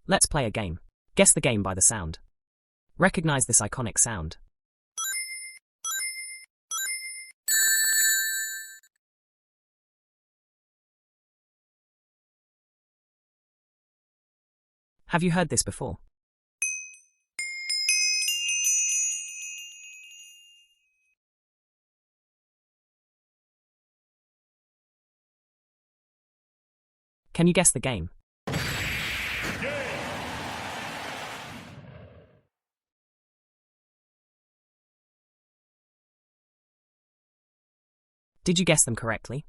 Let's play a game. Guess the game by the sound. Recognize this iconic sound. Have you heard this before? Can you guess the game? Did you guess them correctly?